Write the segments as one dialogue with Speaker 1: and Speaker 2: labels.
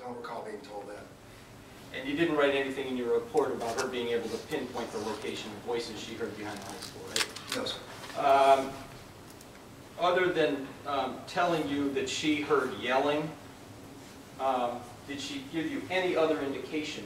Speaker 1: don't recall being told that.
Speaker 2: And you didn't write anything in your report about her being able to pinpoint the location of voices she heard behind the high school, right?
Speaker 1: No, sir.
Speaker 2: Other than telling you that she heard yelling, did she give you any other indication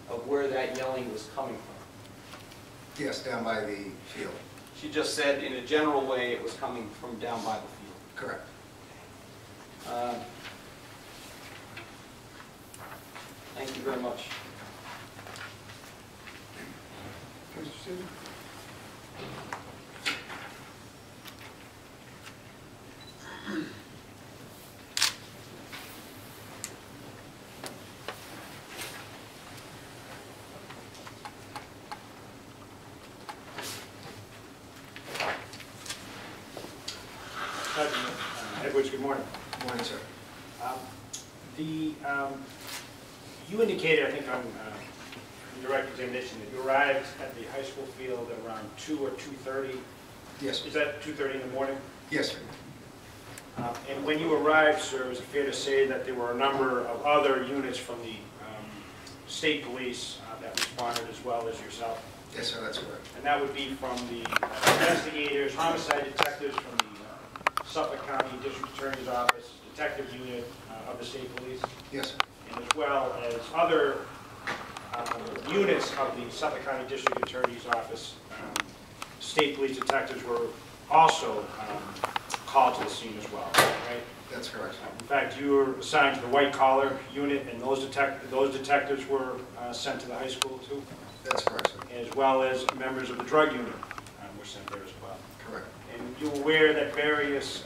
Speaker 2: of where that yelling was coming from?
Speaker 1: Yes, down by the field.
Speaker 2: She just said in a general way it was coming from down by the field.
Speaker 1: Correct.
Speaker 2: Thank you very much.
Speaker 3: Mr. Stevens?
Speaker 4: Edwards, good morning.
Speaker 1: Good morning, sir.
Speaker 4: You indicated, I think on direct examination, that you arrived at the high school field at around 2 or 2:30.
Speaker 1: Yes, sir.
Speaker 4: Is that 2:30 in the morning?
Speaker 1: Yes, sir.
Speaker 4: And when you arrived, sir, is it fair to say that there were a number of other units from the state police that responded as well as yourself?
Speaker 1: Yes, sir, that's correct.
Speaker 4: And that would be from the investigators, homicide detectives from the Suffolk County District Attorney's Office, detective unit of the state police?
Speaker 1: Yes, sir.
Speaker 4: And as well as other units of the Suffolk County District Attorney's Office. State police detectives were also called to the scene as well, right?
Speaker 1: That's correct, sir.
Speaker 4: In fact, you were assigned to the white collar unit, and those detectives were sent to the high school too?
Speaker 1: That's correct, sir.
Speaker 4: As well as members of the drug unit were sent there as well.
Speaker 1: Correct.
Speaker 4: And you're aware that various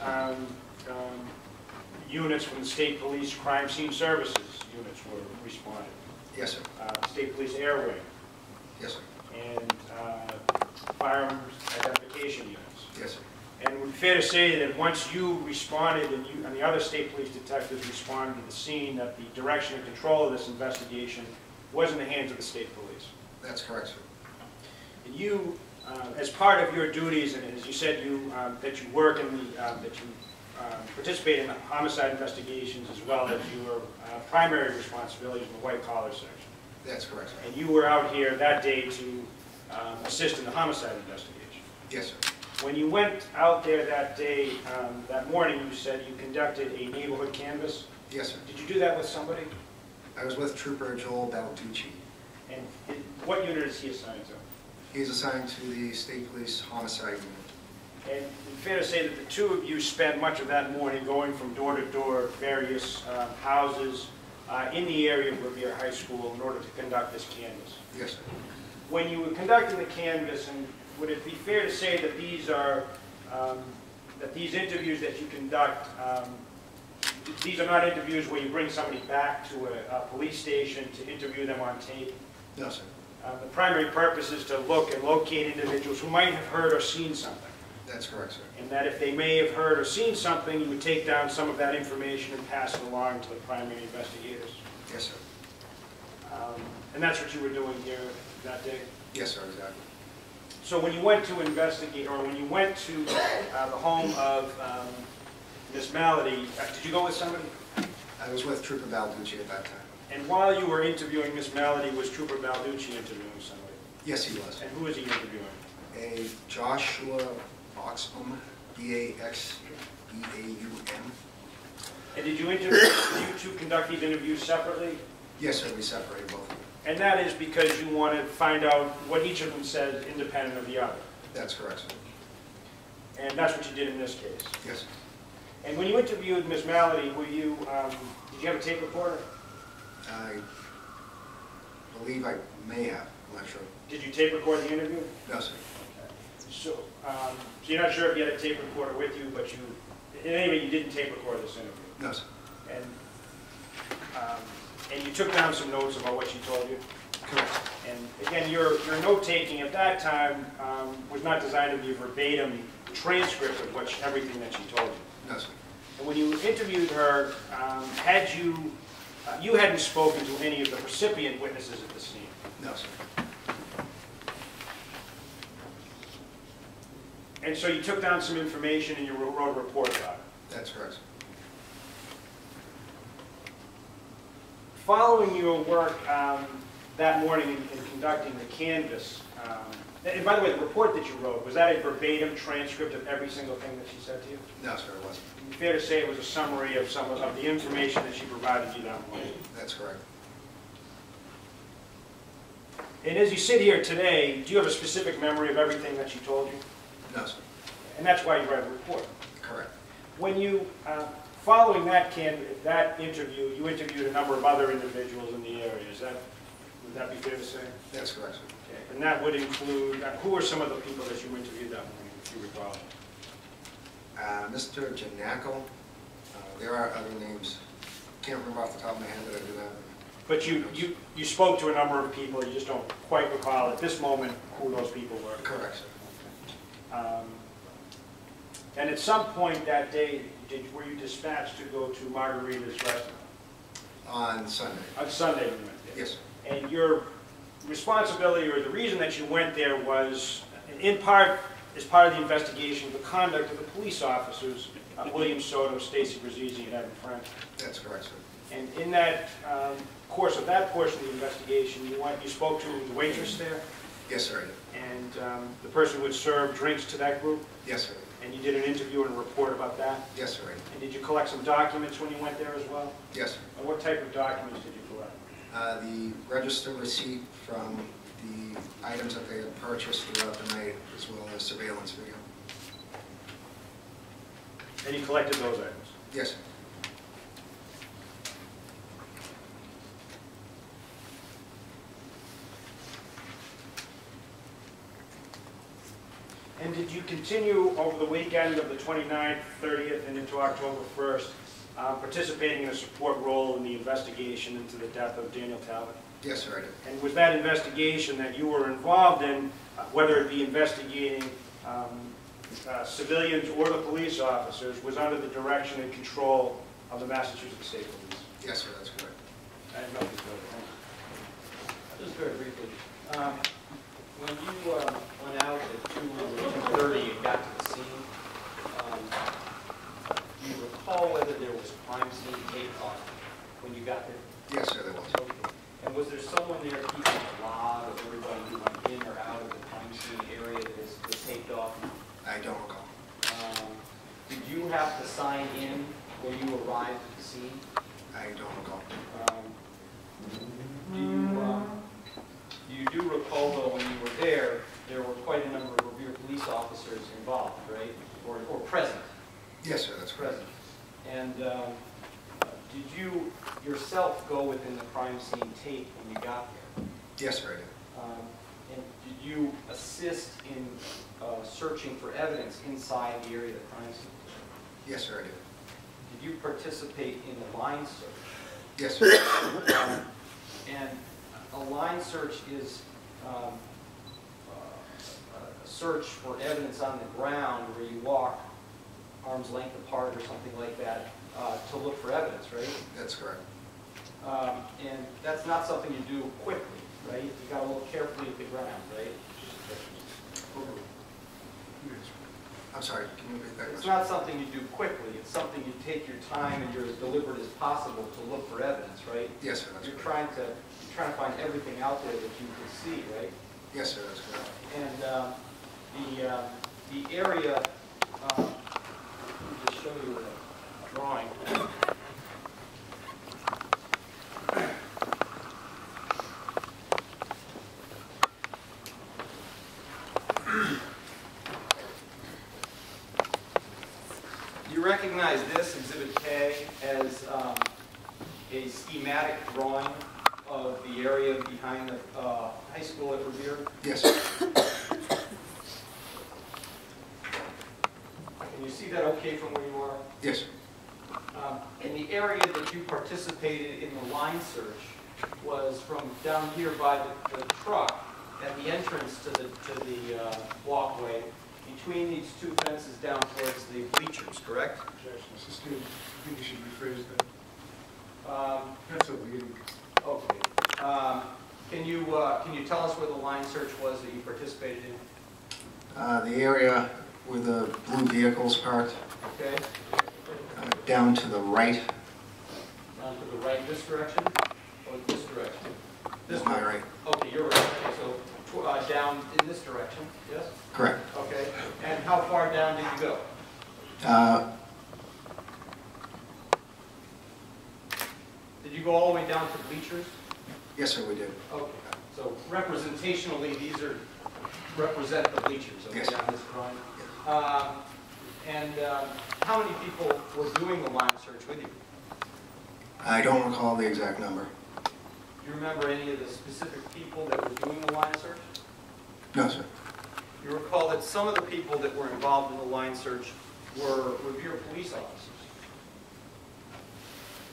Speaker 4: units from the state police crime scene services units were responded?
Speaker 1: Yes, sir.
Speaker 4: State police air wing
Speaker 1: Yes, sir.
Speaker 4: and firearms identification units.
Speaker 1: Yes, sir.
Speaker 4: And it would be fair to say that once you responded and the other state police detectives responded to the scene, that the direction and control of this investigation was in the hands of the state police.
Speaker 1: That's correct, sir.
Speaker 4: And you, as part of your duties, and as you said, that you work in the, that you participate in the homicide investigations as well as your primary responsibilities in the white collar section.
Speaker 1: That's correct, sir.
Speaker 4: And you were out here that day to assist in the homicide investigation.
Speaker 1: Yes, sir.
Speaker 4: When you went out there that day, that morning, you said you conducted a neighborhood canvass.
Speaker 1: Yes, sir.
Speaker 4: Did you do that with somebody?
Speaker 1: I was with Trooper Joel Balducci.
Speaker 4: And what unit is he assigned to?
Speaker 1: He's assigned to the State Police Homicide Unit.
Speaker 4: And it's fair to say that the two of you spent much of that morning going from door to door, various houses in the area of Revere High School in order to conduct this canvass.
Speaker 1: Yes, sir.
Speaker 4: When you were conducting the canvass, and would it be fair to say that these are that these interviews that you conduct, these are not interviews where you bring somebody back to a police station to interview them on tape?
Speaker 1: No, sir.
Speaker 4: The primary purpose is to look and locate individuals who might have heard or seen something.
Speaker 1: That's correct, sir.
Speaker 4: And that if they may have heard or seen something, you would take down some of that information and pass it along to the primary investigators.
Speaker 1: Yes, sir.
Speaker 4: And that's what you were doing here that day?
Speaker 1: Yes, sir, exactly.
Speaker 4: So when you went to investigate, or when you went to the home of Miss Malady, did you go with somebody?
Speaker 1: I was with Trooper Balducci at that time.
Speaker 4: And while you were interviewing Miss Malady, was Trooper Balducci interviewing somebody?
Speaker 1: Yes, he was.
Speaker 4: And who was he interviewing?
Speaker 1: A Joshua Boxbaum, B-A-X-B-A-U-M.
Speaker 4: And did you two conduct these interviews separately?
Speaker 1: Yes, sir, we separated both of them.
Speaker 4: And that is because you wanted to find out what each of them said independent of the other?
Speaker 1: That's correct, sir.
Speaker 4: And that's what you did in this case?
Speaker 1: Yes, sir.
Speaker 4: And when you interviewed Miss Malady, were you, did you have a tape recorder?
Speaker 1: I believe I may have. I'm not sure.
Speaker 4: Did you tape record the interview?
Speaker 1: No, sir.
Speaker 4: So you're not sure if you had a tape recorder with you, but you, in any event, you didn't tape record this interview?
Speaker 1: No, sir.
Speaker 4: And you took down some notes about what she told you?
Speaker 1: Correct.
Speaker 4: And again, your note-taking at that time was not designed to be a verbatim transcript of everything that she told you?
Speaker 1: No, sir.
Speaker 4: And when you interviewed her, you hadn't spoken to any of the recipient witnesses at the scene?
Speaker 1: No, sir.
Speaker 4: And so you took down some information and you wrote a report about it?
Speaker 1: That's correct, sir.
Speaker 4: Following your work that morning in conducting the canvass, and by the way, the report that you wrote, was that a verbatim transcript of every single thing that she said to you?
Speaker 1: No, sir, it wasn't.
Speaker 4: Is it fair to say it was a summary of some of the information that she provided you that morning?
Speaker 1: That's correct.
Speaker 4: And as you sit here today, do you have a specific memory of everything that she told you?
Speaker 1: No, sir.
Speaker 4: And that's why you write a report.
Speaker 1: Correct.
Speaker 4: When you, following that interview, you interviewed a number of other individuals in the area. Would that be fair to say?
Speaker 1: That's correct, sir.
Speaker 4: Okay. And that would include, who are some of the people that you interviewed that morning, if you recall?
Speaker 1: Mr. Janaco, there are other names. Can't remember off the top of my head, but I do have.
Speaker 4: But you spoke to a number of people, you just don't quite recall at this moment who those people were.
Speaker 1: Correct, sir.
Speaker 4: And at some point that day, were you dispatched to go to Margarita's restaurant?
Speaker 1: On Sunday.
Speaker 4: On Sunday you went there?
Speaker 1: Yes, sir.
Speaker 4: And your responsibility, or the reason that you went there was, in part, as part of the investigation of the conduct of the police officers, William Soto, Stacy Brazzi, and Evan Frank.
Speaker 1: That's correct, sir.
Speaker 4: And in that course of that portion of the investigation, you spoke to the waitress there,
Speaker 1: Yes, sir.
Speaker 4: and the person would serve drinks to that group,
Speaker 1: Yes, sir.
Speaker 4: and you did an interview and a report about that.
Speaker 1: Yes, sir.
Speaker 4: And did you collect some documents when you went there as well?
Speaker 1: Yes, sir.
Speaker 4: And what type of documents did you collect?
Speaker 1: The register receipt from the items that they had purchased throughout the night, as well as surveillance video.
Speaker 4: And you collected those items?
Speaker 1: Yes, sir.
Speaker 4: And did you continue over the weekend of the 29th, 30th, and into October 1st, participating in a support role in the investigation into the death of Daniel Talbot?
Speaker 1: Yes, sir, I did.
Speaker 4: And was that investigation that you were involved in, whether it be investigating civilians or the police officers, was under the direction and control of the Massachusetts State Police?
Speaker 1: Yes, sir, that's correct.
Speaker 4: I have nothing further. Thank you.
Speaker 2: Just very briefly, when you went out at 2:30 and got to the scene, do you recall whether there was crime scene tape off when you got there?
Speaker 1: Yes, sir, there was.
Speaker 2: Okay. And was there someone there keeping a log of everybody who went in or out of the crime scene area that was taped off?
Speaker 1: I don't recall.
Speaker 2: Did you have to sign in when you arrived at the scene?
Speaker 1: I don't recall.
Speaker 2: You do recall, though, when you were there were quite a number of Revere police officers involved, right? Or present?
Speaker 1: Yes, sir, that's correct.
Speaker 2: Present. And did you yourself go within the crime scene tape when you got there?
Speaker 1: Yes, sir, I did.
Speaker 2: And did you assist in searching for evidence inside the area of the crime scene?
Speaker 1: Yes, sir, I did.
Speaker 2: Did you participate in the line search?
Speaker 1: Yes, sir.
Speaker 2: And a line search is a search for evidence on the ground where you walk arm's length apart or something like that to look for evidence, right?
Speaker 1: That's correct.
Speaker 2: And that's not something you do quickly, right? You got to look carefully at the ground, right?
Speaker 1: I'm sorry, can you repeat that
Speaker 2: It's
Speaker 1: question?
Speaker 2: not something you do quickly. It's something you take your time and you're as deliberate as possible to look for evidence, right?
Speaker 1: Yes, sir, that's
Speaker 2: You're
Speaker 1: correct.
Speaker 2: trying to find everything out there that you can see, right?
Speaker 1: Yes, sir, that's correct.
Speaker 2: And the area, let me just show you a drawing. You recognize this, Exhibit K, as a schematic drawing of the area behind the high school at Revere?
Speaker 1: Yes, sir.
Speaker 2: Can you see that okay from where you are?
Speaker 1: Yes, sir.
Speaker 2: And the area that you participated in the line search was from down here by the truck at the entrance to the walkway between these two fences down towards the bleachers, correct?
Speaker 3: Objection, Mr. Stevens, I think you should rephrase that. That's a leading.
Speaker 2: Okay. Can you tell us where the line search was that you participated in?
Speaker 1: The area where the blue vehicles parked,
Speaker 2: Okay.
Speaker 1: down to the right.
Speaker 2: Down to the right, this direction? Or this direction?
Speaker 1: This is my right.
Speaker 2: Okay, you're right. Okay, so down in this direction, yes?
Speaker 1: Correct.
Speaker 2: Okay, and how far down did you go? Did you go all the way down to bleachers?
Speaker 1: Yes, sir, we did.
Speaker 2: Okay, so representationally, these represent the bleachers, okay,
Speaker 1: Yes.
Speaker 2: on this drawing? How many people were doing the line search with you?
Speaker 1: I don't recall the exact number.
Speaker 2: Do you remember any of the specific people that were doing the line search?
Speaker 1: No, sir.
Speaker 2: You recall that some of the people that were involved in the line search were Revere police officers.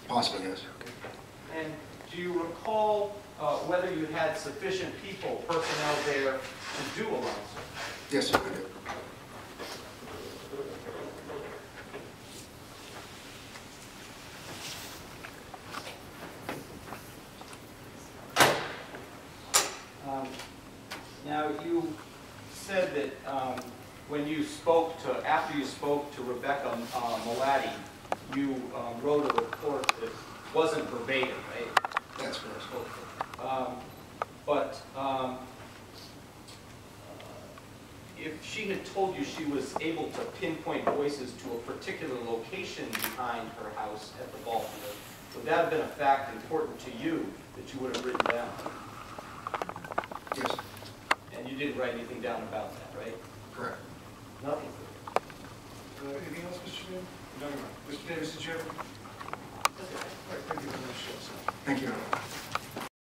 Speaker 1: Possibly, yes.
Speaker 2: And do you recall whether you had sufficient people, personnel there to do a line search?
Speaker 1: Yes, sir, we did.
Speaker 2: Now, you said that when you spoke to, after you spoke to Rebecca Malati, you wrote a report that wasn't verbatim, right?
Speaker 1: That's correct.
Speaker 2: But if she had told you she was able to pinpoint voices to a particular location behind her house at the ball field, would that have been a fact important to you that you would have written down?
Speaker 1: Yes,
Speaker 2: And you didn't write anything down about that, right?
Speaker 1: correct.
Speaker 2: Nothing.
Speaker 3: Anything else, Mr. Chairman? No, no. Mr. Davis, Mr. Chairman? All right, thank you very much.
Speaker 1: Thank you.